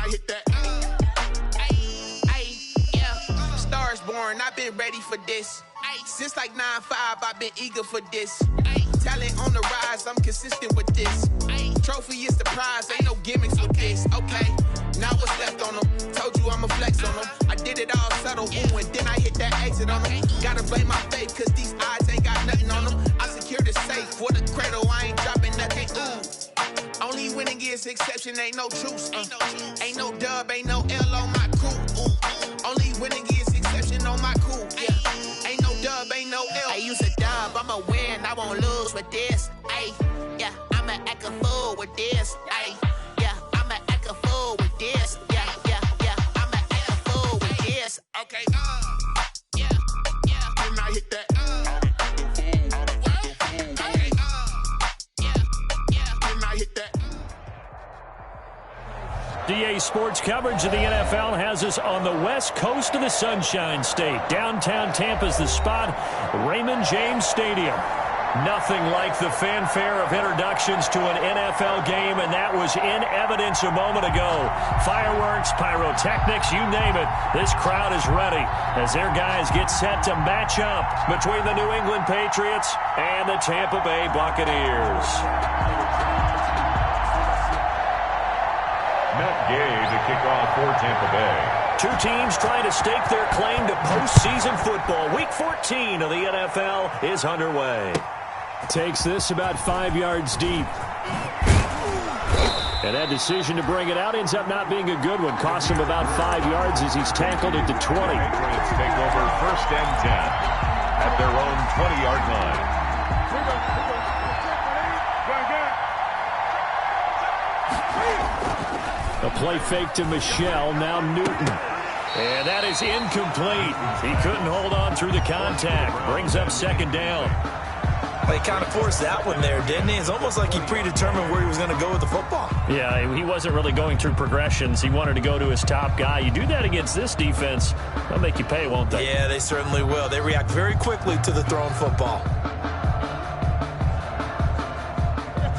I hit that. Yeah. Stars born, I've been ready for this. Since like 9-5, I've been eager for this. Talent on the rise, I'm consistent with this. Trophy is the prize, ain't no gimmicks with this. Okay, now what's left on them? Told you I'ma flex on them. I did it all subtle, ooh, and then I hit that exit on them. Gotta blame my faith, cause these odds ain't got nothing on them. I secure the safe for the cradle, I ain't dropping nothing, ooh. Only winning is exception, ain't no truce. Ain't no dub, ain't no L on my crew. Ooh. Only winning is exception on my crew. Yeah. Ain't no dub, ain't no L. I use a dub, I'ma win, I won't lose with this. Ay, yeah, I'ma act a fool with this. Ay, yeah, I'ma act a fool with this. Yeah, I'ma act a fool with this. Okay, yeah, and I hit that. DA Sports coverage of the NFL has us on the west coast of the Sunshine State. Downtown Tampa's the spot, Raymond James Stadium. Nothing like the fanfare of introductions to an NFL game, and that was in evidence a moment ago. Fireworks, pyrotechnics, you name it. This crowd is ready as their guys get set to match up between the New England Patriots and the Tampa Bay Buccaneers. Matt Gay to kick off for Tampa Bay. Two teams trying to stake their claim to postseason football. Week 14 of the NFL is underway. Takes this about 5 yards deep. And that decision to bring it out ends up not being a good one. Cost him about 5 yards as he's tackled at the 20. Patriots take over 1st and 10 at their own 20-yard line. A play fake to Michelle, now Newton. And that is incomplete. He couldn't hold on through the contact. Brings up 2nd down. Well, he kind of forced that one there, didn't he? It's almost like he predetermined where he was going to go with the football. Yeah, he wasn't really going through progressions. He wanted to go to his top guy. You do that against this defense, they'll make you pay, won't they? Yeah, they certainly will. They react very quickly to the thrown football.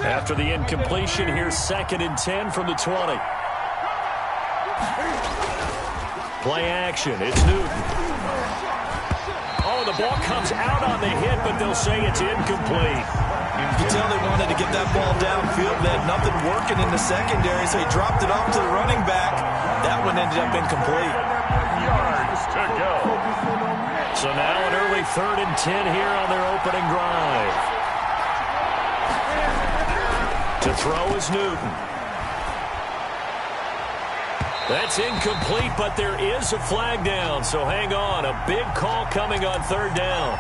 After the incompletion, here's 2nd and 10 from the 20. Play action. It's Newton. Oh, the ball comes out on the hit, but they'll say it's incomplete. You can tell they wanted to get that ball downfield. They had nothing working in the secondary, so he dropped it off to the running back. That one ended up incomplete. Yards to go. So now an early 3rd and 10 here on their opening drive. To throw is Newton. That's incomplete, but there is a flag down, so hang on. A big call coming on 3rd down.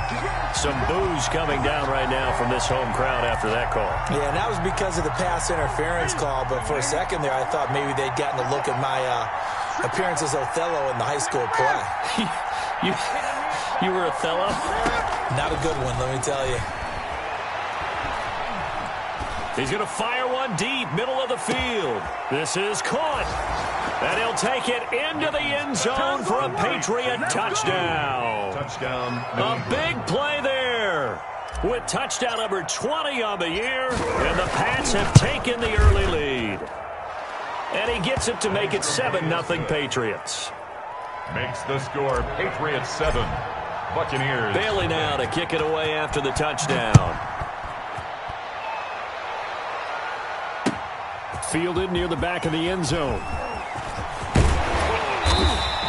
Some boos coming down right now from this home crowd after that call. Yeah, and that was because of the pass interference call, but for a second there, I thought maybe they'd gotten a look at my appearance as Othello in the high school play. You were Othello? Not a good one, let me tell you. He's going to fire one deep, middle of the field. This is caught. And he'll take it into the end zone for a Patriot touchdown. Touchdown. A big play there with touchdown number 20 on the year. And the Pats have taken the early lead. And he gets it to make it 7-0 Patriots. Makes the score Patriots 7. Buccaneers. Bailey now to kick it away after the touchdown. Fielded near the back of the end zone.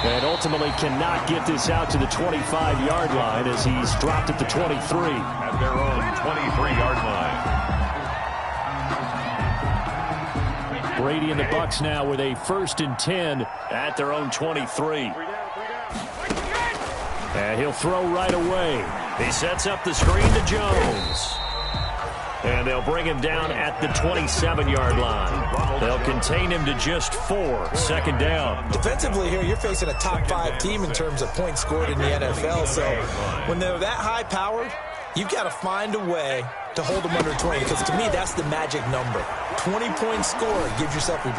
And ultimately cannot get this out to the 25-yard line as he's dropped at the 23. At their own 23-yard line. Brady and the Bucs now with a 1st and 10 at their own 23. And he'll throw right away. He sets up the screen to Jones. And they'll bring him down at the 27-yard line. They'll contain him to just 4. 2nd down. Defensively here, you're facing a top-5 team in terms of points scored in the NFL. So when they're that high-powered, you've got to find a way to hold them under 20, because to me, that's the magic number. 20-point score, you give yourself your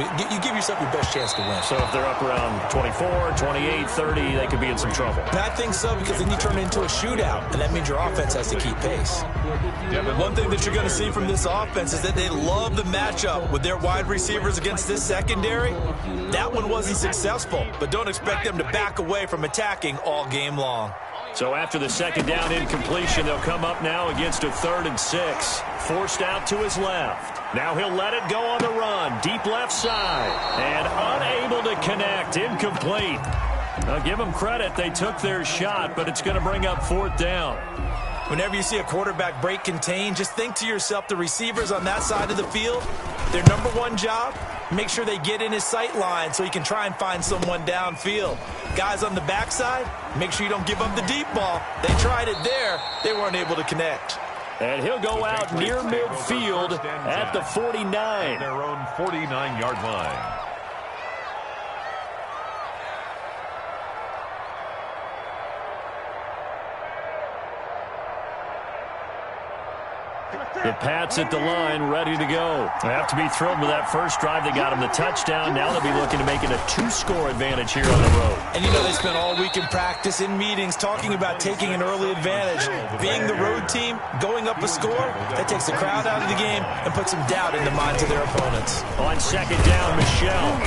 best chance to win. So if they're up around 24, 28, 30, they could be in some trouble. And I think so, because then you turn it into a shootout, and that means your offense has to keep pace. One thing that you're going to see from this offense is that they love the matchup with their wide receivers against this secondary. That one wasn't successful, but don't expect them to back away from attacking all game long. So after the second down incompletion, they'll come up now against a 3rd and 6. Forced out to his left. Now he'll let it go on the run. Deep left side. And unable to connect. Incomplete. I'll give them credit. They took their shot, but it's going to bring up 4th down. Whenever you see a quarterback break contain, just think to yourself, the receivers on that side of the field, their number one job, make sure they get in his sight line so he can try and find someone downfield. Guys on the backside, make sure you don't give up the deep ball. They tried it there. They weren't able to connect. And he'll go out near midfield at the 49. Their own 49-yard line. The Pats at the line, ready to go. They have to be thrilled with that first drive. They got them the touchdown. Now they'll be looking to make it a 2-score advantage here on the road. And you know they spent all week in practice, in meetings, talking about taking an early advantage. Being the road team, going up a score, that takes the crowd out of the game and puts some doubt in the minds of their opponents. On second down, Michelle.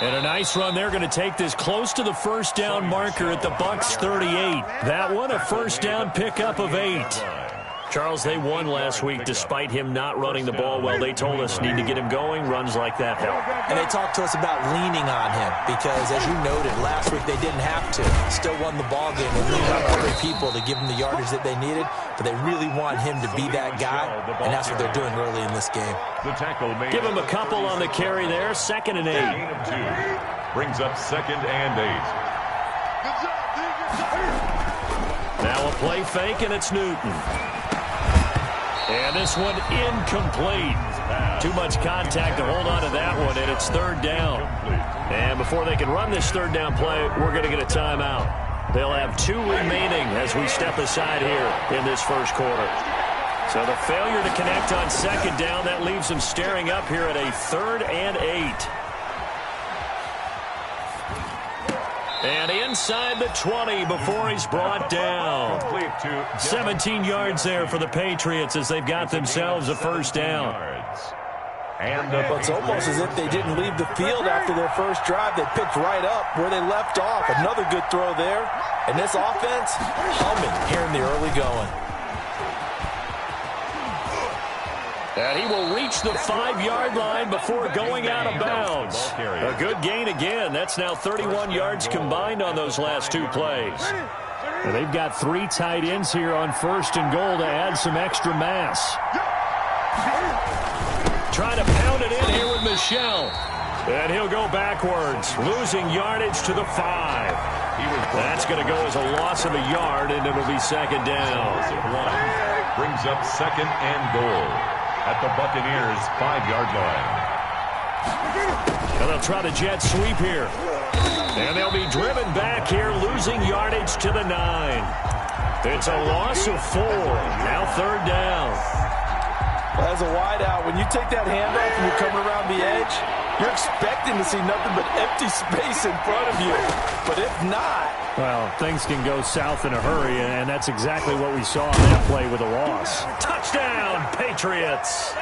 And a nice run. They're going to take this close to the first down marker at the Bucs 38. That one a first down pickup of 8. Charles, they won last week despite him not running the ball well. They told us need to get him going. Runs like that help. And they talked to us about leaning on him because, as you noted, last week they didn't have to. Still won the ball game and leaned on other people to give them the yardage that they needed. But they really want him to be that guy, and that's what they're doing early in this game. Give him a couple on the carry there. 2nd and 8. Brings up 2nd and 8. Now a play fake, and it's Newton. And this one incomplete. Too much contact to hold on to that one, and it's 3rd down. And before they can run this 3rd down play, we're going to get a timeout. They'll have 2 remaining as we step aside here in this first quarter. So the failure to connect on 2nd down, that leaves them staring up here at a 3rd and 8. And inside the 20 before he's brought down. 17 yards there for the Patriots as they've got themselves a first down. But it's almost as if they didn't leave the field after their first drive. They picked right up where they left off. Another good throw there. And this offense, humming here in the early going. And he will reach the 5-yard line before going out of bounds. A good gain again. That's now 31 yards combined on those last 2 plays. And they've got 3 tight ends here on 1st and goal to add some extra mass. Trying to pound it in here with Michelle. And he'll go backwards, losing yardage to the 5. That's going to go as a loss of a yard, and it'll be 2nd down. Brings up 2nd and goal at the Buccaneers' 5-yard line. And they'll try the jet sweep here. And they'll be driven back here, losing yardage to the 9. It's a loss of 4. Now 3rd down. As a wideout, when you take that handoff and you're coming around the edge, you're expecting to see nothing but empty space in front of you. But if not... Well, things can go south in a hurry, and that's exactly what we saw in that play with a loss. Touchdown, Patriots!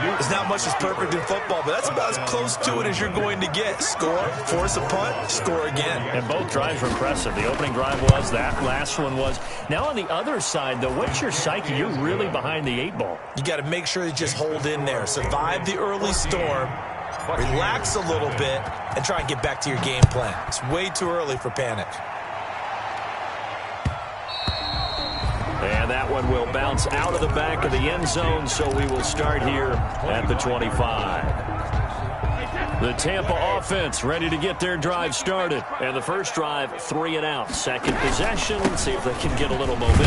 There's not much that's perfect in football, but that's about as close to it as you're going to get. Score, force a punt, score again. And both drives were impressive. The opening drive was, that last one was. Now on the other side, though, what's your psyche? You're really behind the 8 ball. You got to make sure you just hold in there. Survive the early storm, relax a little bit, and try and get back to your game plan. It's way too early for panic. And that one will bounce out of the back of the end zone, so we will start here at the 25. The Tampa offense ready to get their drive started. And the first drive, 3 and out. Second possession, let's see if they can get a little momentum.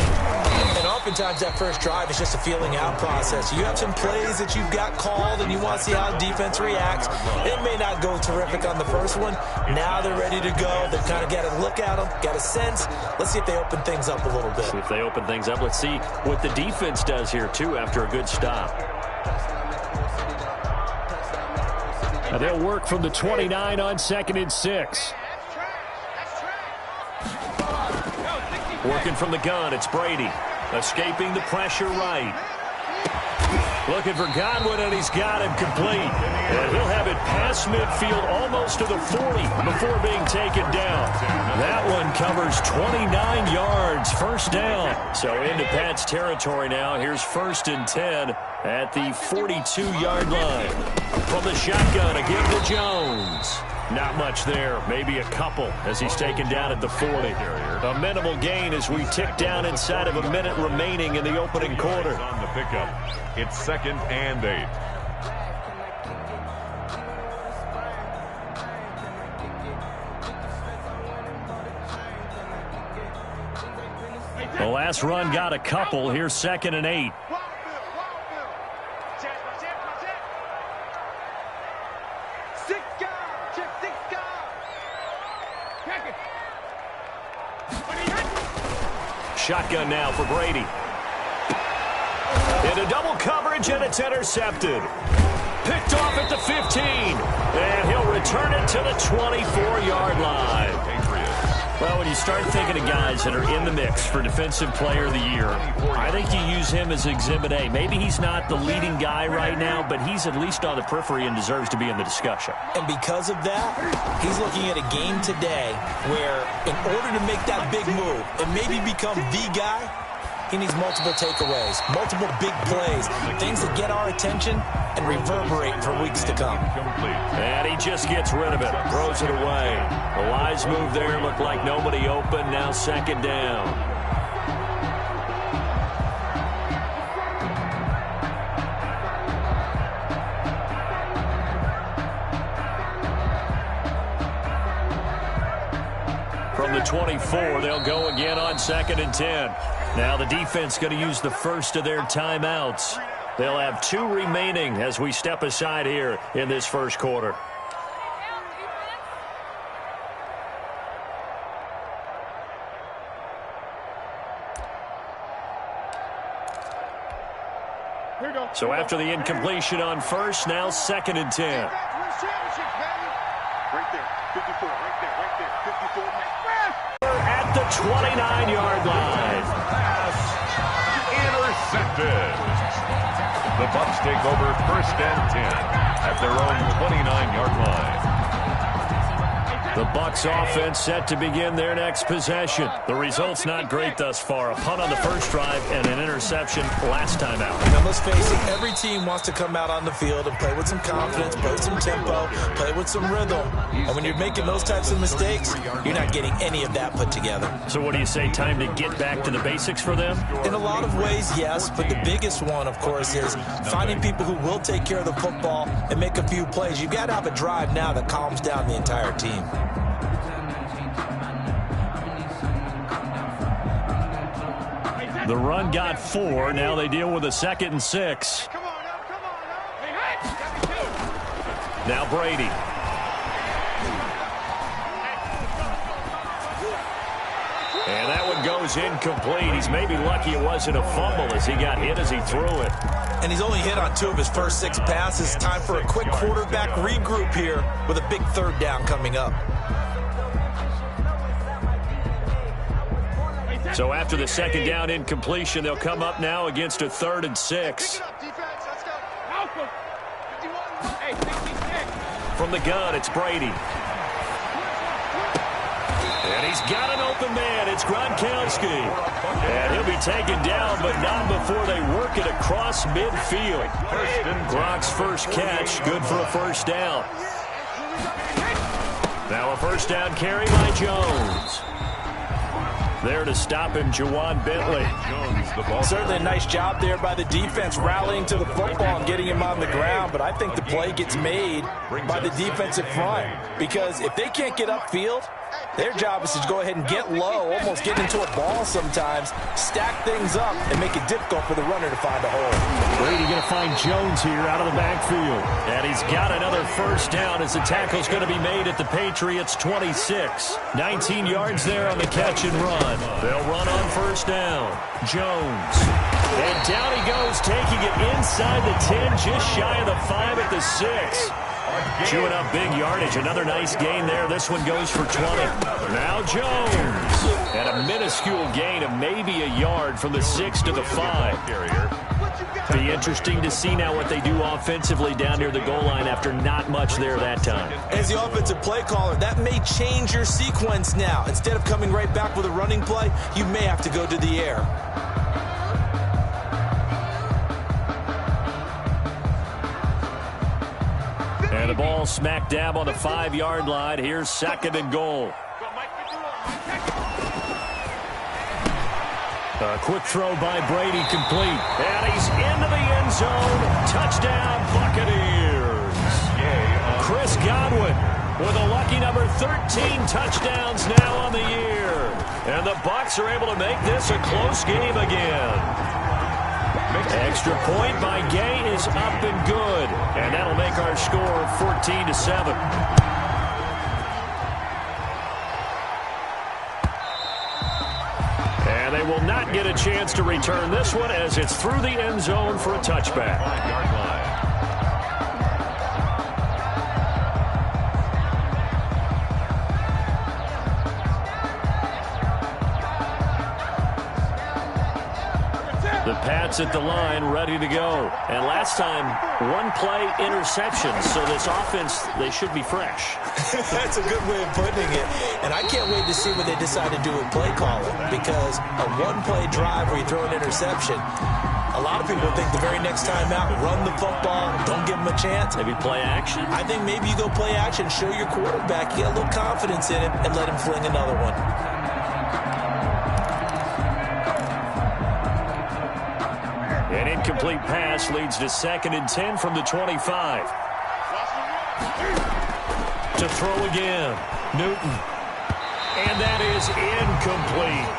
And oftentimes that first drive is just a feeling out process. You have some plays that you've got called and you want to see how defense reacts. It may not go terrific on the first one. Now they're ready to go. They've kind of got to look at them, got a sense. Let's see if they open things up a little bit. See if they open things up. Let's see what the defense does here, too, after a good stop. Now they'll work from the 29 on 2nd and 6. Working from the gun, it's Brady. Escaping the pressure right. Looking for Godwin, and he's got him complete. And he'll have it past midfield almost to the 40 before being taken down. That one covers 29 yards, first down. So into Pat's territory now. Here's 1st and 10 at the 42-yard line. From the shotgun, again to Jones. Not much there, maybe a couple as he's taken down at the 40. A minimal gain as we tick down inside of a minute remaining in the opening quarter. On the pickup, it's 2nd and 8. The last run got a couple. Here's 2nd and 8. Shotgun now for Brady. Into double coverage, and it's intercepted. Picked off at the 15. And he'll return it to the 24-yard line. Well, when you start thinking of guys that are in the mix for Defensive Player of the Year, I think you use him as Exhibit A. Maybe he's not the leading guy right now, but he's at least on the periphery and deserves to be in the discussion. And because of that, he's looking at a game today where in order to make that big move and maybe become the guy, he needs multiple takeaways, multiple big plays, things that get our attention and reverberate for weeks to come. And he just gets rid of it, throws it away. The wise move there, looked like nobody open, now 2nd down. From the 24, they'll go again on 2nd and 10. Now the defense going to use the first of their timeouts. They'll have 2 remaining as we step aside here in this first quarter. So after the incompletion on first, now 2nd and 10. Right there, 54, right there, 54. At the 29-yard line. Pass intercepted. The Bucs take over 1st and 10 at their own 29-yard line. The Bucs offense set to begin their next possession. The result's not great thus far. A punt on the first drive and an interception last time out. Now let's face it, every team wants to come out on the field and play with some confidence, play with some tempo, play with some rhythm. And when you're making those types of mistakes, you're not getting any of that put together. So what do you say, time to get back to the basics for them? In a lot of ways, yes, but the biggest one, of course, is finding people who will take care of the football and make a few plays. You've got to have a drive now that calms down the entire team. The run got 4. Now they deal with a 2nd and 6. Now Brady. And that one goes incomplete. He's maybe lucky it wasn't a fumble as he got hit as he threw it. And he's only hit on 2 of his first 6 passes. Time for a quick quarterback regroup here with a big 3rd down coming up. So after the 2nd down incompletion, they'll come up now against a 3rd and 6. From the gun, it's Brady. And he's got an open man. It's Gronkowski. And he'll be taken down, but not before they work it across midfield. Gronk's first catch, good for a first down. Now a first down carry by Jones. There to stop him, Juwan Bentley. Certainly a nice job there by the defense, rallying to the football and getting him on the ground. But I think the play gets made by the defensive front, because if they can't get upfield, their job is to go ahead and get low, almost get into a ball sometimes, stack things up, and make it difficult for the runner to find a hole. Brady going to find Jones here out of the backfield. And he's got another first down as the tackle's going to be made at the Patriots' 26. 19 yards there on the catch and run. They'll run on first down. Jones. And down he goes, taking it inside the 10, just shy of the 5 at the 6. Chewing up big yardage. Another nice gain there. This one goes for 20. Now Jones. And a minuscule gain of maybe a yard from the 6 to the 5. Be interesting to see now what they do offensively down near the goal line after not much there that time. As the offensive play caller, that may change your sequence now. Instead of coming right back with a running play, you may have to go to the air. And the ball smack dab on the 5-yard line. Here's 2nd and goal. A quick throw by Brady, complete. And he's into the end zone. Touchdown, Buccaneers. Chris Godwin with a lucky number 13 touchdowns now on the year. And the Bucs are able to make this a close game again. Extra point by Gay is up and good. And that'll make our score 14-7. And they will not get a chance to return this one as it's through the end zone for a touchback. 5-yard line. The Pats at the line, ready to go. And last time, one play interception. So this offense, they should be fresh. That's a good way of putting it. And I can't wait to see what they decide to do with play calling, because a one-play drive where you throw an interception, a lot of people think the very next time out, run the football, don't give them a chance. Maybe play action? I think maybe you go play action, show your quarterback, you get a little confidence in him, and let him fling another one. An incomplete pass leads to 2nd and 10 from the 25. To throw again. Newton. And that is incomplete.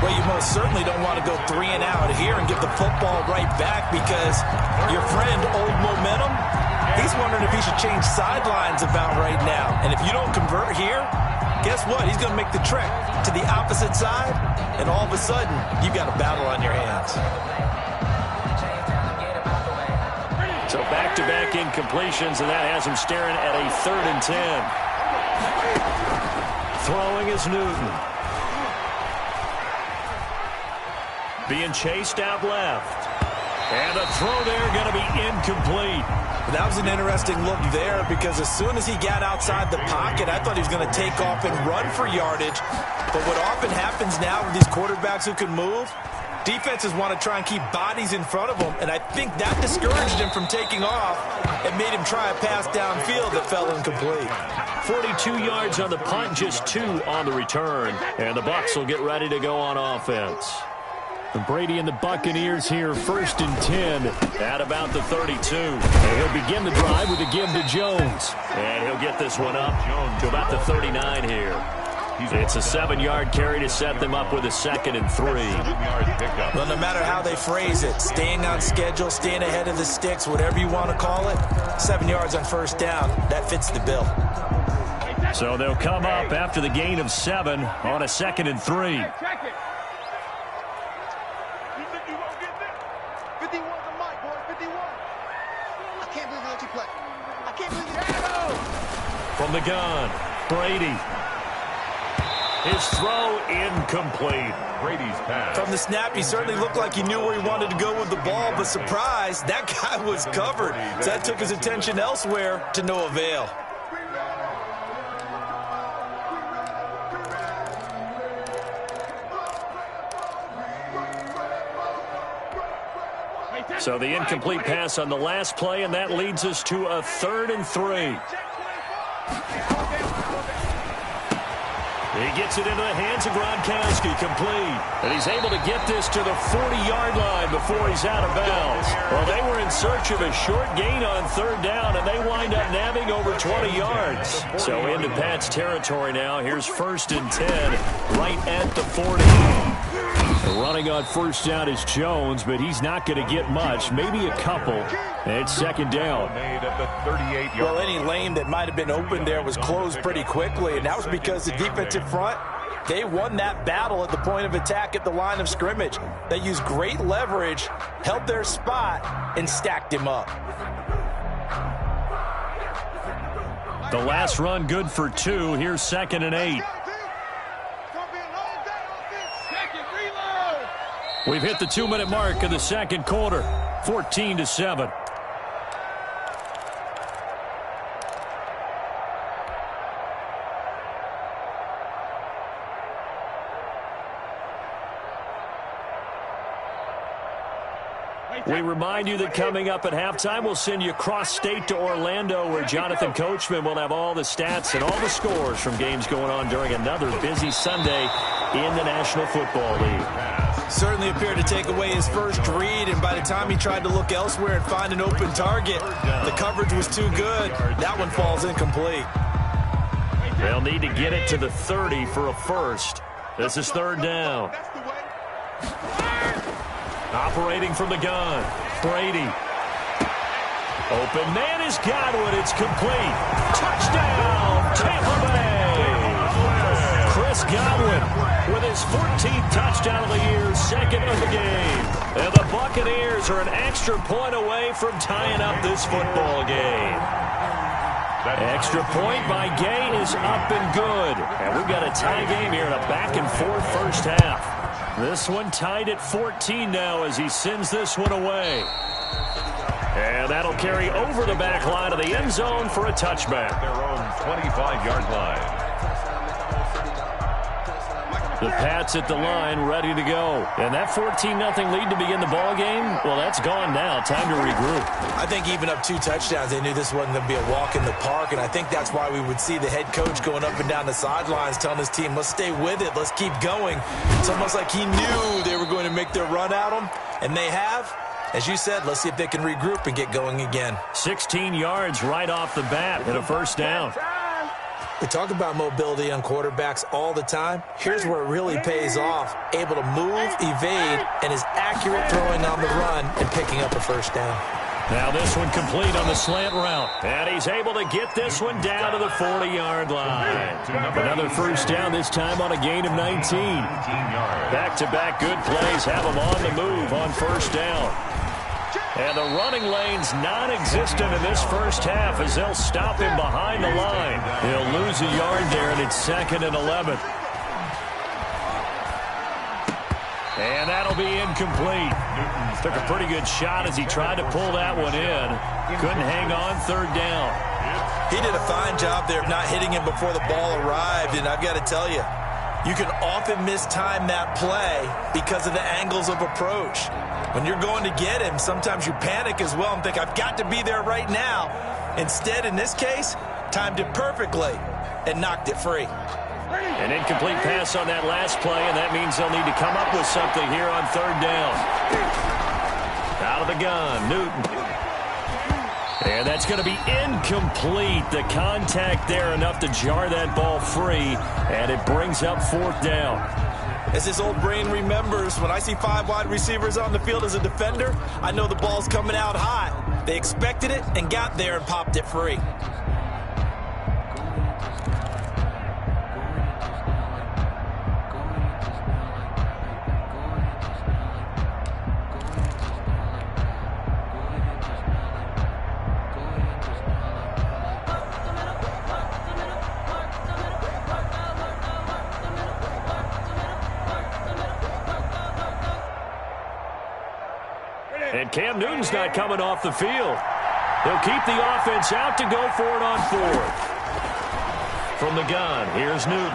Well, you most certainly don't want to go 3 and out here and give the football right back, because your friend, Old Momentum, he's wondering if he should change sidelines about right now. And if you don't convert here, guess what? He's going to make the trek to the opposite side, and all of a sudden, you've got a battle on your hands. So back-to-back incompletions, and that has him staring at a 3rd and 10. Throwing is Newton. Being chased out left. And the throw there going to be incomplete. That was an interesting look there, because as soon as he got outside the pocket, I thought he was going to take off and run for yardage. But what often happens now with these quarterbacks who can move, defenses want to try and keep bodies in front of them, and I think that discouraged him from taking off and made him try a pass downfield that fell incomplete. 42 yards on the punt, just 2 on the return. And the Bucs will get ready to go on offense. And Brady and the Buccaneers here, 1st and 10 at about the 32. And he'll begin the drive with a give to Jones. And he'll get this one up to about the 39 here. It's a 7-yard carry to set them up with a 2nd and 3. Well, no matter how they phrase it, staying on schedule, staying ahead of the sticks, whatever you want to call it, 7 yards on first down, that fits the bill. So they'll come up after the gain of 7 on a 2nd and 3. You think you won't get this? 51 the mic, boys, 51. I can't believe they let you play. I can't believe you Lago! From the gun, Brady. His throw incomplete. Brady's pass. From the snap, he certainly looked like he knew where he wanted to go with the ball, but surprise, that guy was covered. So that took his attention elsewhere to no avail. So the incomplete pass on the last play, and that leads us to a 3rd and 3. He gets it into the hands of Gronkowski, complete. And he's able to get this to the 40-yard line before he's out of bounds. Well, they were in search of a short gain on third down, and they wind up nabbing over 20 yards. So into Pat's territory now. Here's 1st and 10, right at the 40. Running on first down is Jones, but he's not going to get much, maybe a couple. And it's 2nd down. Well, any lane that might have been open there was closed pretty quickly, and that was because the defensive front, they won that battle at the point of attack at the line of scrimmage. They used great leverage, held their spot, and stacked him up. The last run good for 2. Here's 2nd and 8. We've hit the 2-minute mark of the second quarter, 14-7. We remind you that coming up at halftime, we'll send you cross-state to Orlando, where Jonathan Coachman will have all the stats and all the scores from games going on during another busy Sunday in the National Football League. Certainly appeared to take away his first read, and by the time he tried to look elsewhere and find an open target, the coverage was too good. That one falls incomplete. They'll need to get it to the 30 for a first. This is 3rd down. Operating from the gun, Brady. Open man is Godwin. It's complete. Touchdown, Tampa Bay. Chris Godwin with his 14th touchdown of the year, 2nd of the game. And the Buccaneers are an extra point away from tying up this football game. Extra point by Gay is up and good. And we've got a tie game here in a back-and-forth first half. This one tied at 14 now as he sends this one away. And that'll carry over the back line of the end zone for a touchback. Their own 25-yard line. The Pats at the line, ready to go. And that 14-0 lead to begin the ball game, well, that's gone now. Time to regroup. I think even up 2 touchdowns, they knew this wasn't going to be a walk in the park, and I think that's why we would see the head coach going up and down the sidelines telling his team, let's stay with it, let's keep going. It's almost like he knew they were going to make their run at him, and they have. As you said, let's see if they can regroup and get going again. 16 yards right off the bat and a first down. We talk about mobility on quarterbacks all the time. Here's where it really pays off. Able to move, evade, and is accurate throwing on the run and picking up a first down. Now this one complete on the slant route. And he's able to get this one down to the 40-yard line. Another first down, this time on a gain of 19. Back-to-back good plays have him on the move on first down. And the running lane's non-existent in this first half as they'll stop him behind the line. He'll lose a yard there, and it's 2nd and 11. And that'll be incomplete. Took a pretty good shot as he tried to pull that one in. Couldn't hang on, 3rd down. He did a fine job there of not hitting him before the ball arrived, and I've got to tell you, you can often mistime that play because of the angles of approach. When you're going to get him, sometimes you panic as well and think, I've got to be there right now. Instead, in this case, timed it perfectly and knocked it free. An incomplete pass on that last play, and that means they'll need to come up with something here on 3rd down. Out of the gun, Newton. And that's going to be incomplete. The contact there enough to jar that ball free, and it brings up 4th down. As his old brain remembers, when I see 5 wide receivers on the field as a defender, I know the ball's coming out hot. They expected it and got there and popped it free. And Cam Newton's not coming off the field. He'll keep the offense out to go for it on 4th. From the gun, here's Newton.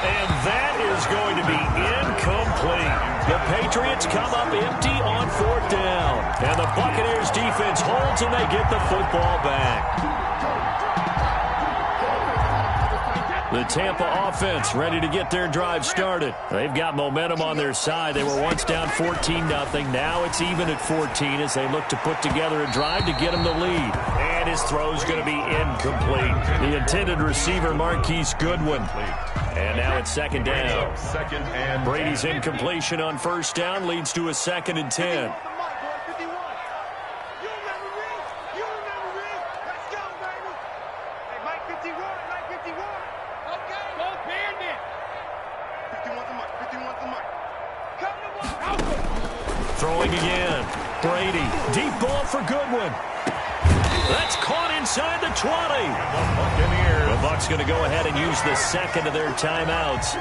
And that is going to be incomplete. The Patriots come up empty on 4th down. And the Buccaneers defense holds and they get the football back. The Tampa offense ready to get their drive started. They've got momentum on their side. They were once down 14-0. Now it's even at 14 as they look to put together a drive to get them the lead. And his throw's going to be incomplete. The intended receiver, Marquise Goodwin. And now it's second down. Brady's incompletion on first down leads to a 2nd and 10. Throwing again. Brady. Deep ball for Goodwin. That's caught inside the 20. The Bucs going to go ahead and use the second of their timeouts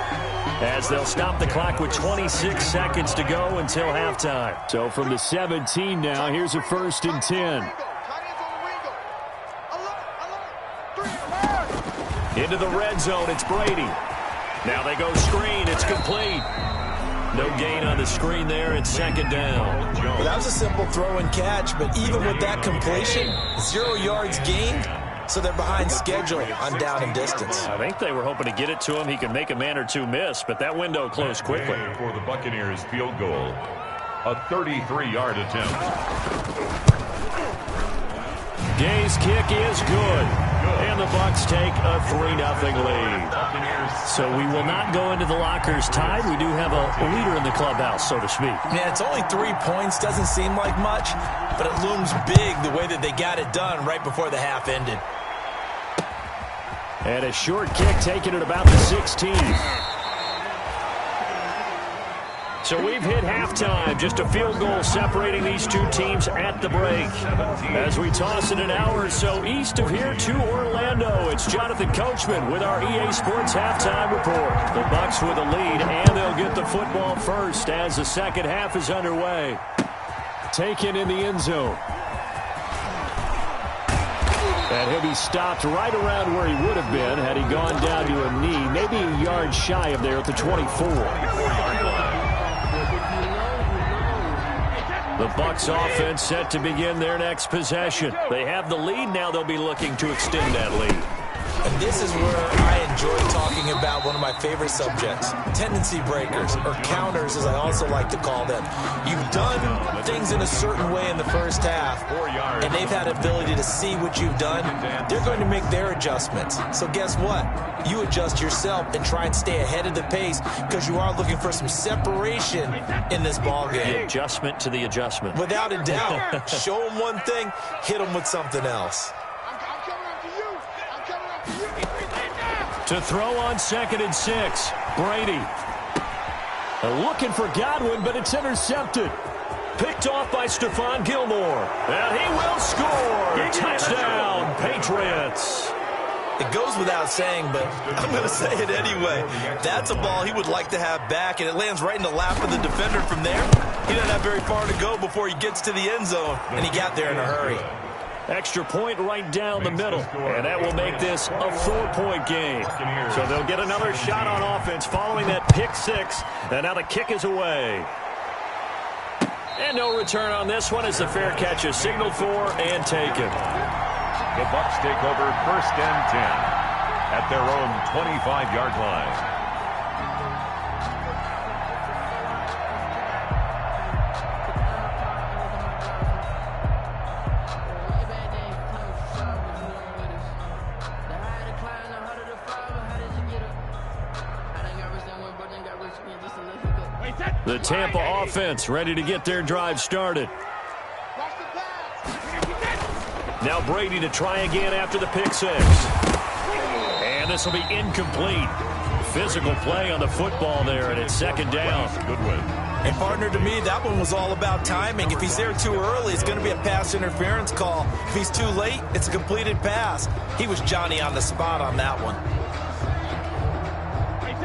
as they'll stop the clock with 26 seconds to go until halftime. So from the 17 now, here's a 1st and 10. Into the red zone, it's Brady. Now they go screen, it's complete. No gain on the screen there. It's 2nd down. Well, that was a simple throw and catch, but even with that completion, 0 yards gained, so they're behind schedule on down and distance. I think they were hoping to get it to him. He could make a man or two miss, but that window closed quickly. For the Buccaneers field goal, a 33-yard attempt. Gay's kick is good. And the Bucs take a 3-0 lead. So we will not go into the lockers tied. We do have a leader in the clubhouse, so to speak. Yeah, it's only 3 points. Doesn't seem like much, but it looms big the way that they got it done right before the half ended. And a short kick taken at about the 16. So we've hit halftime. Just a field goal separating these two teams at the break. As we toss it an hour or so east of here to Orlando, it's Jonathan Coachman with our EA Sports Halftime Report. The Bucs with a lead, and they'll get the football first as the second half is underway. Taken in the end zone. And he'll be stopped right around where he would have been had he gone down to a knee, maybe a yard shy of there at the 24. The Bucs offense set to begin their next possession. They have the lead. Now they'll be looking to extend that lead. And this is where I enjoy talking about one of my favorite subjects, tendency breakers, or counters as I also like to call them. You've done things in a certain way in the first half, and they've had ability to see what you've done. They're going to make their adjustments. So guess what? You adjust yourself and try and stay ahead of the pace because you are looking for some separation in this ballgame. The adjustment to the adjustment. Without a doubt. Show them one thing, hit them with something else. To throw on 2nd and 6, Brady. Looking for Godwin, but it's intercepted. Picked off by Stephon Gilmore. And he will score. Touchdown, Patriots. It goes without saying, but I'm going to say it anyway. That's a ball he would like to have back, and it lands right in the lap of the defender from there. He doesn't have very far to go before he gets to the end zone, and he got there in a hurry. Extra point right down the middle, and that will make this a 4-point game. So they'll get another shot on offense following that pick 6, and now the kick is away. And no return on this one as the fair catch is signaled for and taken. The Bucs take over 1st and 10 at their own 25-yard line. The Tampa offense ready to get their drive started. Now Brady to try again after the pick 6. And this will be incomplete. Physical play on the football there, and it's 2nd down. Goodwin. And partner, to me, that one was all about timing. If he's there too early, it's going to be a pass interference call. If he's too late, it's a completed pass. He was Johnny on the spot on that one.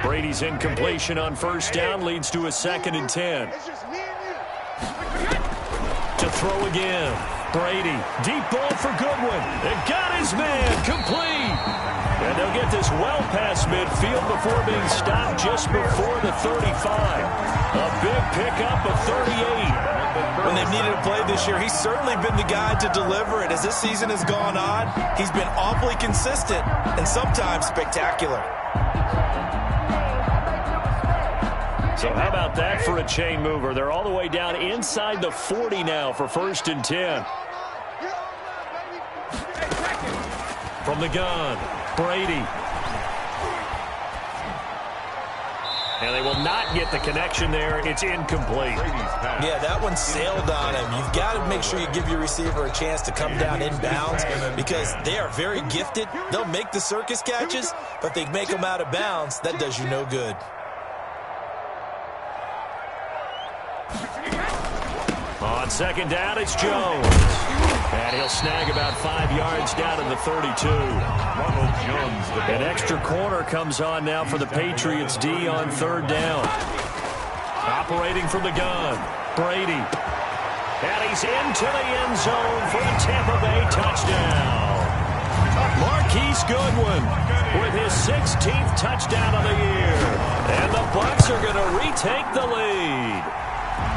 Brady's incompletion on first down leads to a 2nd and 10. To throw again. Brady, deep ball for Goodwin. It got his man, complete. And they'll get this well past midfield before being stopped just before the 35. A big pickup of 38. When they've needed a play this year, he's certainly been the guy to deliver it. As this season has gone on, he's been awfully consistent and sometimes spectacular. So how about that for a chain mover? They're all the way down inside the 40 now for 1st and 10. From the gun, Brady. And they will not get the connection there. It's incomplete. Yeah, that one sailed on him. You've got to make sure you give your receiver a chance to come down inbounds because they are very gifted. They'll make the circus catches, but they make them out of bounds. That does you no good. On 2nd down, it's Jones. And he'll snag about 5 yards down in the 32. An extra corner comes on now for the Patriots D on 3rd down. Operating from the gun, Brady. And he's into the end zone for a Tampa Bay touchdown. Marquise Goodwin with his 16th touchdown of the year. And the Bucs are going to retake the lead.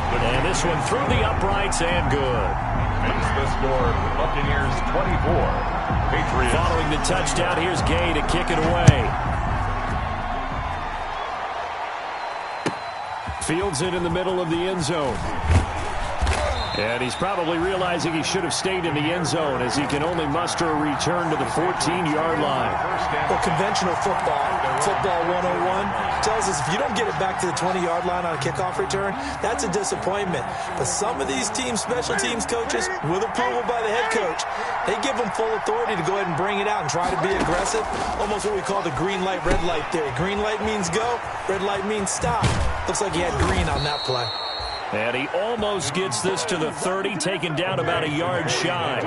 And this one through the uprights and good. Makes the score Buccaneers 24. Patriots. Following the touchdown, here's Gay to kick it away. Fields it in the middle of the end zone. And he's probably realizing he should have stayed in the end zone as he can only muster a return to the 14-yard line. Well, conventional football 101, tells us if you don't get it back to the 20-yard line on a kickoff return, that's a disappointment. But some of these teams, special teams coaches, with approval by the head coach, they give them full authority to go ahead and bring it out and try to be aggressive. Almost what we call the green light, red light theory. Green light means go, red light means stop. Looks like he had green on that play. And he almost gets this to the 30, taken down about a yard shy.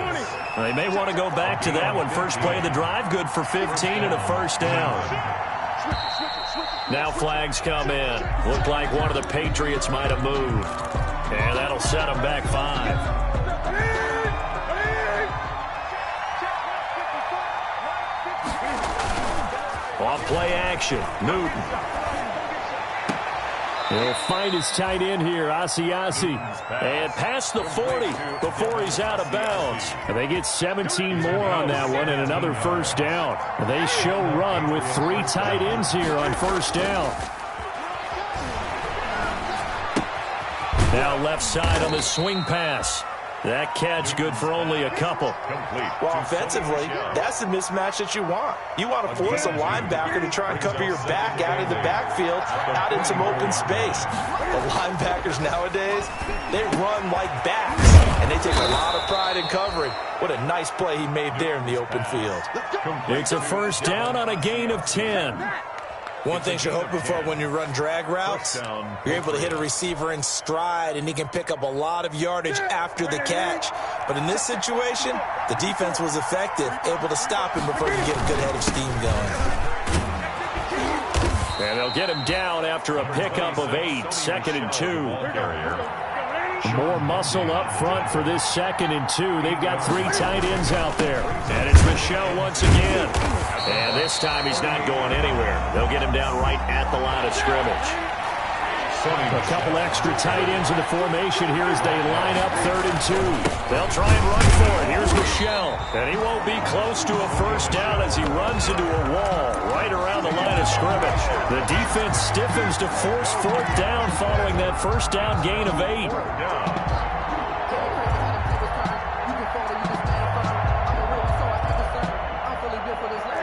They may want to go back to that one. First play of the drive, good for 15 and a 1st down. Now flags come in. Looked like one of the Patriots might have moved. And that'll set them back 5. Off play action, Newton. He'll find his tight end here, Asiasi. And past the 40 before he's out of bounds. And they get 17 more on that one and another 1st down. They show run with 3 tight ends here on 1st down. Now left side on the swing pass. That catch good for only a couple. Well, offensively, that's the mismatch that you want. You want to force a linebacker to try and cover your back out of the backfield, out in some open space. The linebackers nowadays, they run like backs, and they take a lot of pride in covering. What a nice play he made there in the open field. It's a 1st down on a gain of 10. One thing you're hoping for when you run drag routes, you're able to hit a receiver in stride, and he can pick up a lot of yardage after the catch. But in this situation, the defense was effective, able to stop him before he could get a good head of steam going. And they'll get him down after a pickup of 8, 2nd and 2. More muscle up front for this 2nd and 2. They've got 3 tight ends out there. And it's Michel once again. And this time he's not going anywhere. They'll get him down right at the line of scrimmage. A couple extra tight ends in the formation here as they line up 3rd and 2. They'll try and run for it. Here's Michel. And he won't be close to a 1st down as he runs into a wall right around the line of scrimmage. The defense stiffens to force 4th down following that 1st down gain of 8.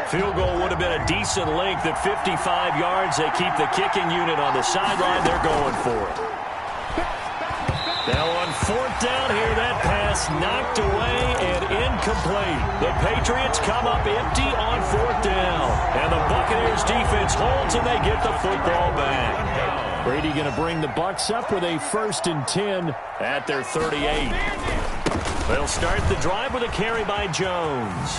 Field goal would have been a decent length at 55 yards. They keep the kicking unit on the sideline. They're going for it. Now on 4th down here, that pass knocked away and incomplete. The Patriots come up empty on 4th down. And the Buccaneers defense holds and they get the football back. Brady going to bring the Bucs up with a 1st and 10 at their 38. They'll start the drive with a carry by Jones.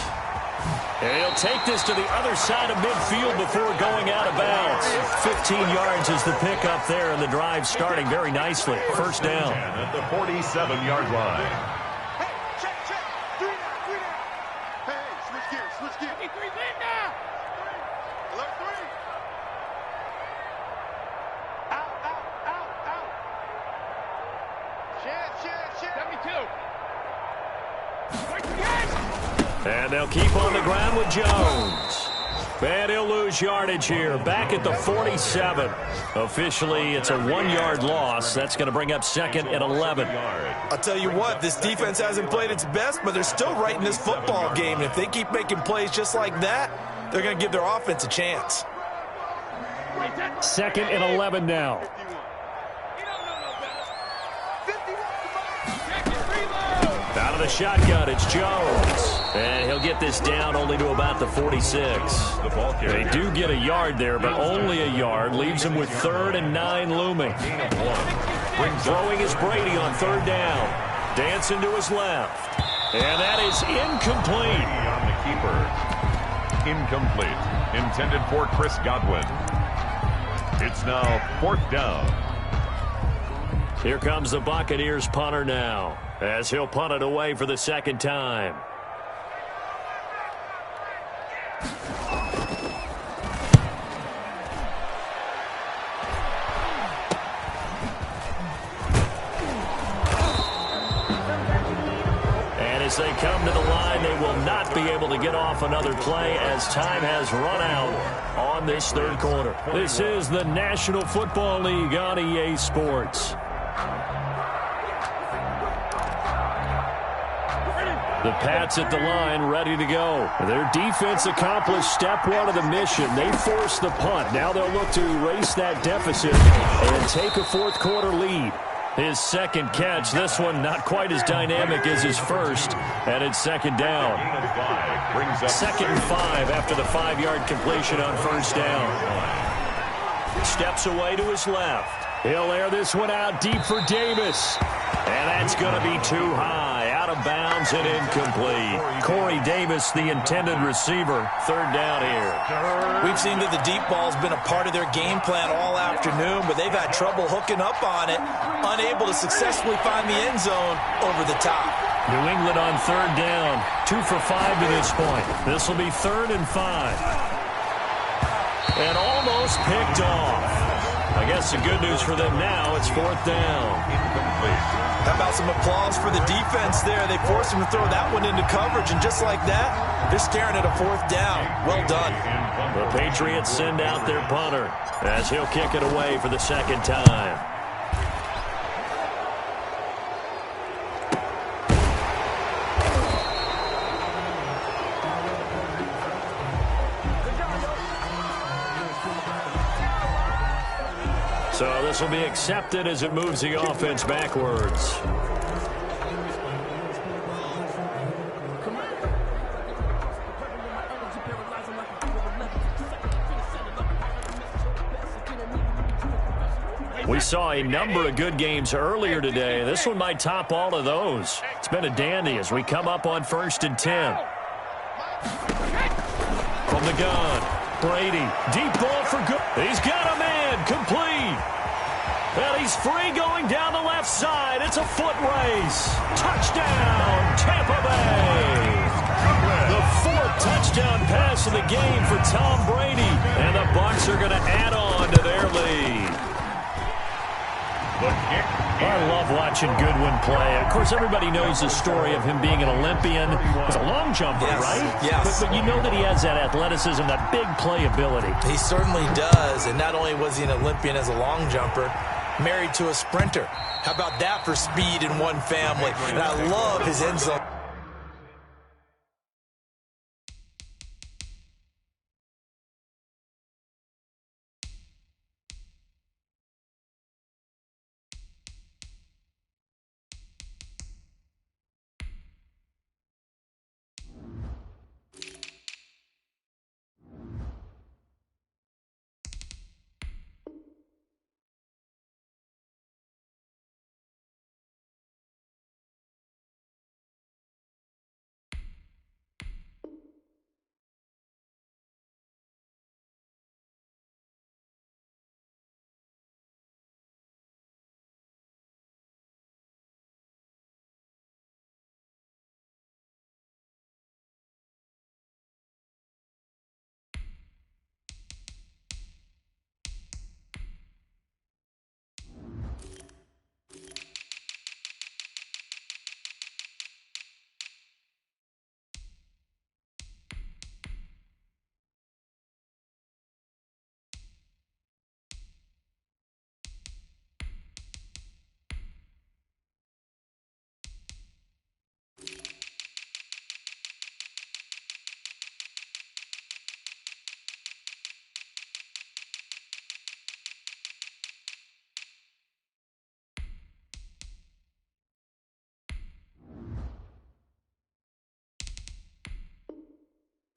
And he'll take this to the other side of midfield before going out of bounds. 15 yards is the pickup there, and the drive starting very nicely. 1st down. At the 47-yard line. Hey, check. 3 now. Hey, switch gears. 3 in now. Alert 3. Out. Chance. 72. And they'll keep on the ground with Jones. And he'll lose yardage here. Back at the 47. Officially, it's a 1-yard loss. That's going to bring up 2nd and 11. I'll tell you what, this defense hasn't played its best, but they're still right in this football game. And if they keep making plays just like that, they're going to give their offense a chance. 2nd and 11 now. Out of the shotgun, it's Jones. And he'll get this down only to about the 46. They do get a yard there, but only a yard. Leaves him with 3rd and 9 looming. Throwing is Brady on 3rd down. Dancing to his left. And that is incomplete. On the keeper. Incomplete. Intended for Chris Godwin. It's now 4th down. Here comes the Buccaneers punter now, as he'll punt it away for the 2nd time. And as they come to the line, they will not be able to get off another play as time has run out on this 3rd quarter. This is the National Football League on EA Sports. The Pats at the line, ready to go. Their defense accomplished step 1 of the mission. They forced the punt. Now they'll look to erase that deficit and take a 4th quarter lead. His 2nd catch, this one not quite as dynamic as his first, and it's 2nd down. 2nd and 5 after the 5-yard completion on 1st down. Steps away to his left. He'll air this one out deep for Davis. And that's going to be too high. Out of bounds and incomplete. Corey Davis, the intended receiver. 3rd down here. We've seen that the deep ball's been a part of their game plan all afternoon, but they've had trouble hooking up on it, unable to successfully find the end zone over the top. New England on 3rd down. 2 for 5 to this point. This will be 3rd and 5. And almost picked off. I guess the good news for them now, it's 4th down. Incomplete. How about some applause for the defense there? They forced him to throw that one into coverage, and just like that, they're staring at a 4th down. Well done. The Patriots send out their punter as he'll kick it away for the 2nd time. So this will be accepted as it moves the offense backwards. We saw a number of good games earlier today. This one might top all of those. It's been a dandy as we come up on 1st and 10. From the gun, Brady, deep ball for good. He's got a man, complete. And he's free going down the left side. It's a foot race. Touchdown, Tampa Bay. The 4th touchdown pass of the game for Tom Brady. And the Bucs are going to add on to their lead. I love watching Goodwin play. Of course, everybody knows the story of him being an Olympian. He's a long jumper, right? Yes. But you know that he has that athleticism, that big playability. He certainly does. And not only was he an Olympian as a long jumper, married to a sprinter. How about that for speed in one family? And I love his end zone.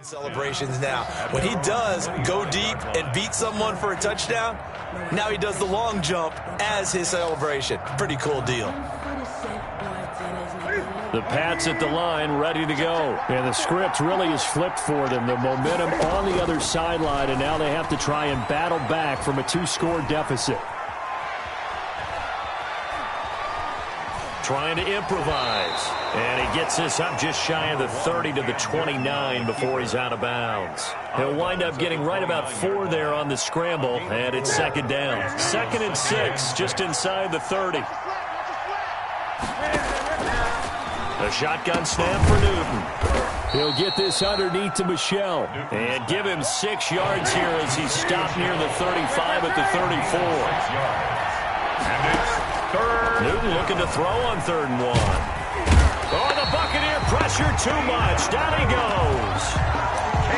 Celebrations now. When he does go deep and beat someone for a touchdown, now he does the long jump as his celebration. Pretty cool deal. The Pats at the line, ready to go. And the script really is flipped for them. The momentum on the other sideline, and now they have to try and battle back from a 2-score deficit. Trying to improvise. And he gets this up just shy of the 30 to the 29 before he's out of bounds. He'll wind up getting right about 4 there on the scramble, and it's second down. 2nd and 6, just inside the 30. A shotgun snap for Newton. He'll get this underneath to Michel and give him 6 yards here as he's stopped near the 35 at the 34. And it's third. Newton looking to throw on 3rd and 1. Oh, the Buccaneer pressure too much. Down he goes.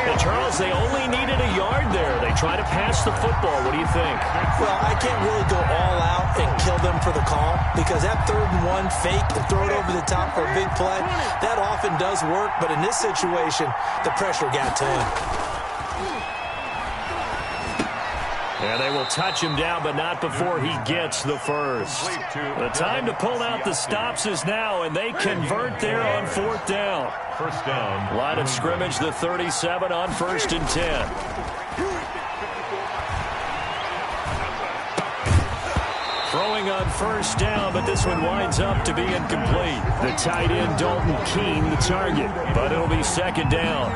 And Charles, they only needed a yard there. They try to pass the football. What do you think? Well, I can't really go all out and kill them for the call because that 3rd and 1 fake and throw it over the top for a big play, that often does work. But in this situation, the pressure got to him. And they will touch him down, but not before he gets the first. The time to pull out the stops is now, and they convert there on 4th down. First down. Line of scrimmage, the 37 on 1st and 10. Throwing on 1st down, but this one winds up to be incomplete. The tight end, Dalton Keene, the target, but it'll be 2nd down.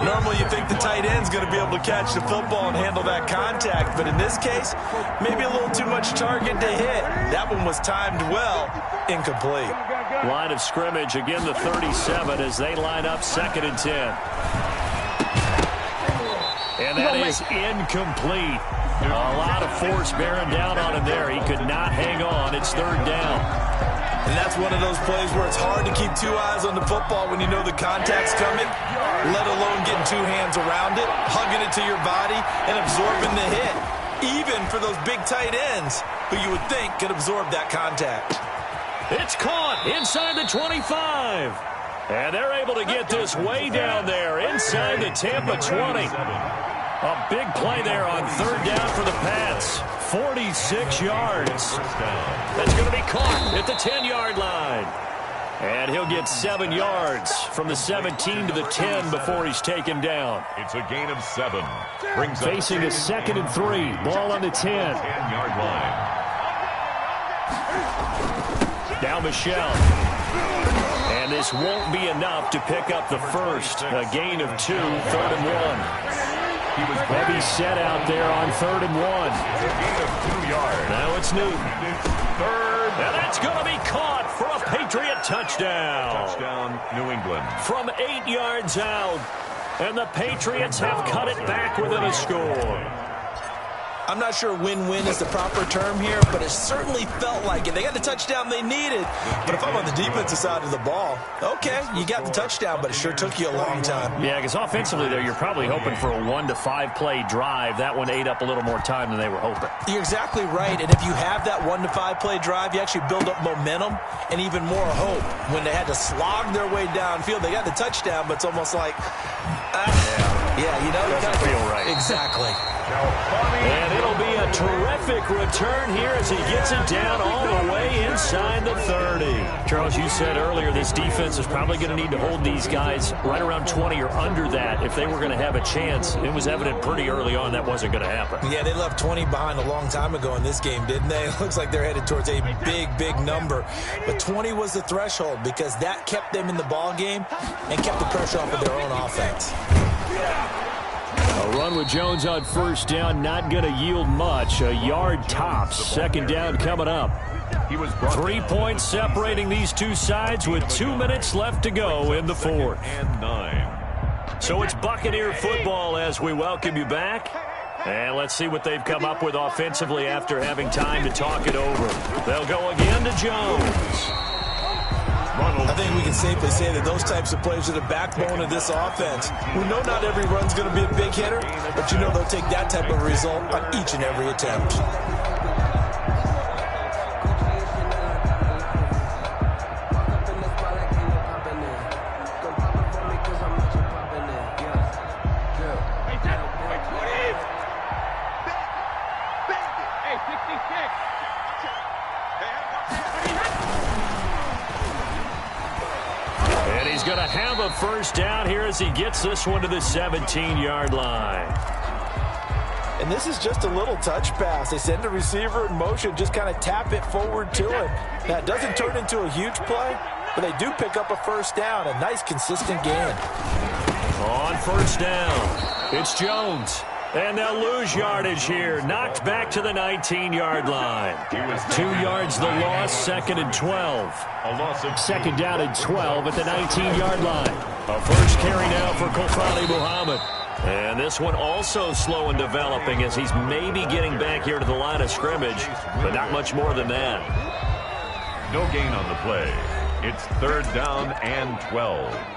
Normally you think the tight end's going to be able to catch the football and handle that contact, but in this case, maybe a little too much target to hit. That one was timed well, incomplete. Line of scrimmage, again the 37 as they line up 2nd and 10. And that is incomplete. A lot of force bearing down on him there. He could not hang on. It's 3rd down. And that's one of those plays where it's hard to keep 2 eyes on the football when you know the contact's coming, let alone getting 2 hands around it, hugging it to your body, and absorbing the hit, even for those big tight ends who you would think could absorb that contact. It's caught inside the 25. And they're able to get this way down there inside the Tampa 20. A big play there on 3rd down for the Pats. 46 yards. That's going to be caught at the 10-yard line. And he'll get 7 yards from the 17 to the 10 before he's taken down. It's a gain of 7. Facing a 2nd and 3. Ball on the 10. 10-yard line. Now Michel. And this won't be enough to pick up the first. A gain of 2, 3rd and 1. Heavy set out there on 3rd and 1. Gain of 2 yards. Now it's Newton. Third. And that's going to be caught for a Patriot touchdown. Touchdown, New England. From 8 yards out. And the Patriots have cut it back within a score. I'm not sure win-win is the proper term here, but it certainly felt like it. They got the touchdown they needed. But if I'm on the defensive side of the ball, okay, you got the touchdown, but it sure took you a long time. Yeah, because offensively there, you're probably hoping for a 1 to 5 play drive. That one ate up a little more time than they were hoping. You're exactly right. And if you have that 1 to 5 play drive, you actually build up momentum and even more hope. When they had to slog their way downfield, they got the touchdown, but it's almost like, yeah, you know, it doesn't feel right. Exactly. And it'll be a terrific return here as he gets it down all the way inside the 30. Charles, you said earlier this defense is probably going to need to hold these guys right around 20 or under that if they were going to have a chance. It was evident pretty early on that wasn't going to happen. Yeah, they left 20 behind a long time ago in this game, didn't they? It looks like they're headed towards a big, big number. But 20 was the threshold because that kept them in the ball game and kept the pressure off of their own offense. A run with Jones on 1st down, not going to yield much. A yard tops. 2nd down coming up. 3 points separating these two sides with 2 minutes left to go in the 4th. And 9. So it's Buccaneer football as we welcome you back. And let's see what they've come up with offensively after having time to talk it over. They'll go again to Jones. I think we can safely say that those types of plays are the backbone of this offense. We know not every run's going to be a big hitter, but you know they'll take that type of result on each and every attempt. going to have a first down here as he gets this one to the 17-yard line. And this is just a little touch pass. They send the receiver in motion, just kind of tap it forward to him. Now, it doesn't turn into a huge play, but they do pick up a first down. A nice, consistent gain. On first down, it's Jones. And they'll lose yardage here. Knocked back to the 19-yard line. 2 yards the loss, 2nd and 12. Second down and 12 at the 19-yard line. A first carry now for Kofani Muhammad. And this one also slow and developing as he's maybe getting back here to the line of scrimmage, but not much more than that. No gain on the play. It's 3rd down and 12.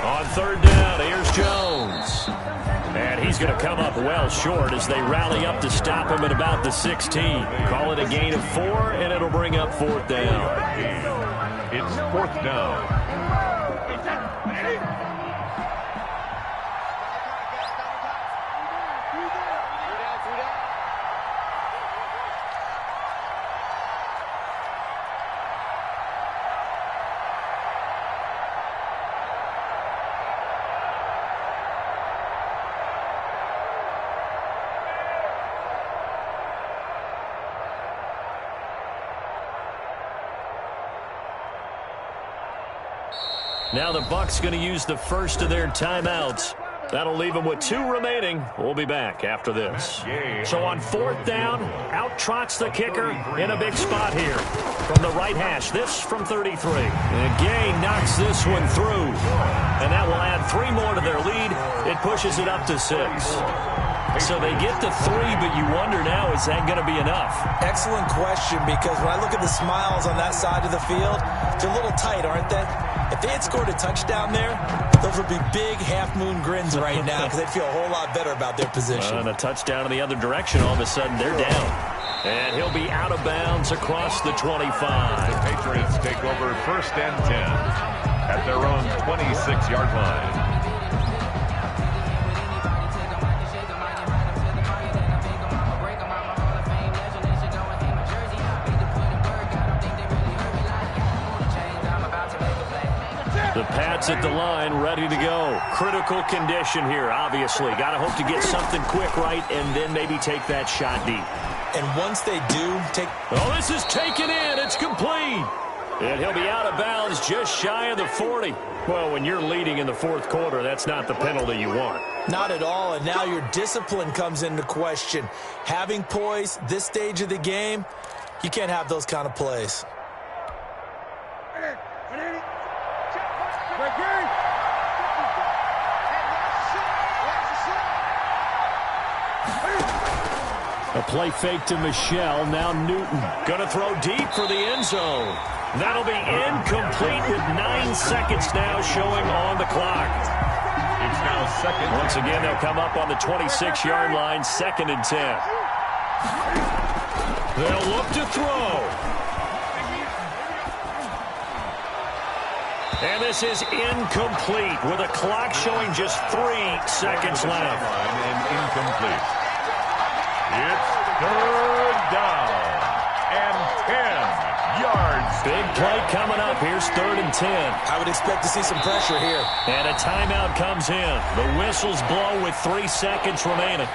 On 3rd down, here's Jones. And he's going to come up well short as they rally up to stop him at about the 16. Call it a gain of 4, and it'll bring up 4th down. It's 4th down. Now the Bucs going to use the first of their timeouts. That'll leave them with 2 remaining. We'll be back after this. So on 4th down, out trots the kicker in a big spot here. From the right hash, this from 33. And Gay knocks this one through. And that will add 3 more to their lead. It pushes it up to 6. So they get to 3, but you wonder now, is that going to be enough? Excellent question, because when I look at the smiles on that side of the field, they're a little tight, aren't they? If they had scored a touchdown there, those would be big half-moon grins right now because they'd feel a whole lot better about their position. And a touchdown in the other direction, all of a sudden they're down. And he'll be out of bounds across the 25. The Patriots take over 1st and 10 at their own 26-yard line. The Pats at the line, ready to go. Critical condition here, obviously. Got to hope to get something quick right and then maybe take that shot deep. And once they do take... Oh, this is taken in. It's complete. And he'll be out of bounds just shy of the 40. Well, when you're leading in the 4th quarter, that's not the penalty you want. Not at all, and now your discipline comes into question. Having poise this stage of the game, you can't have those kind of plays. A play fake to Michelle. Now Newton going to throw deep for the end zone. That'll be incomplete with 9 seconds now showing on the clock. It's now 2nd. Once again, they'll come up on the 26-yard line, 2nd and 10. They'll look to throw. And this is incomplete with a clock showing just 3 seconds left. And incomplete. It's 3rd down and 10 yards. Big play coming up. Here's 3rd and 10. I would expect to see some pressure here. And a timeout comes in. The whistles blow with 3 seconds remaining.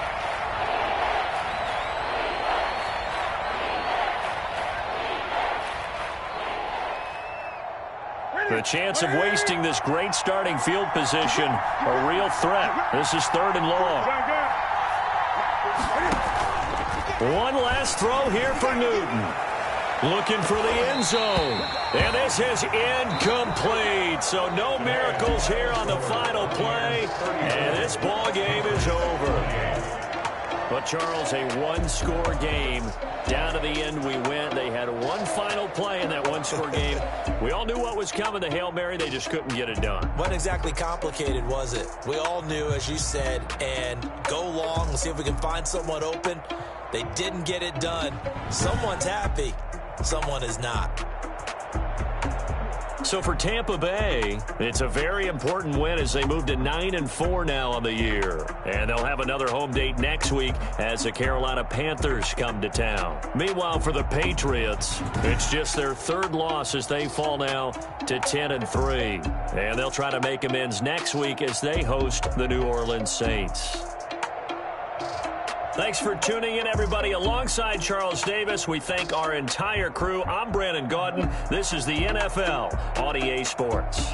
The chance of wasting this great starting field position, a real threat. This is 3rd and long. One last throw here for Newton. Looking for the end zone. And this is incomplete. So no miracles here on the final play. And this ball game is over. But, Charles, a one-score game. Down to the end we went. They had one final play in that one-score game. We all knew what was coming, the Hail Mary. They just couldn't get it done. Wasn't exactly complicated, was it? We all knew, as you said, and go long. We'll see if we can find someone open. They didn't get it done. Someone's happy. Someone is not. So for Tampa Bay, it's a very important win as they move to 9-4 now on the year. And they'll have another home date next week as the Carolina Panthers come to town. Meanwhile, for the Patriots, it's just their third loss as they fall now to 10-3. And they'll try to make amends next week as they host the New Orleans Saints. Thanks for tuning in, everybody. Alongside Charles Davis, we thank our entire crew. I'm Brandon Gaudin. This is the NFL on EA Sports.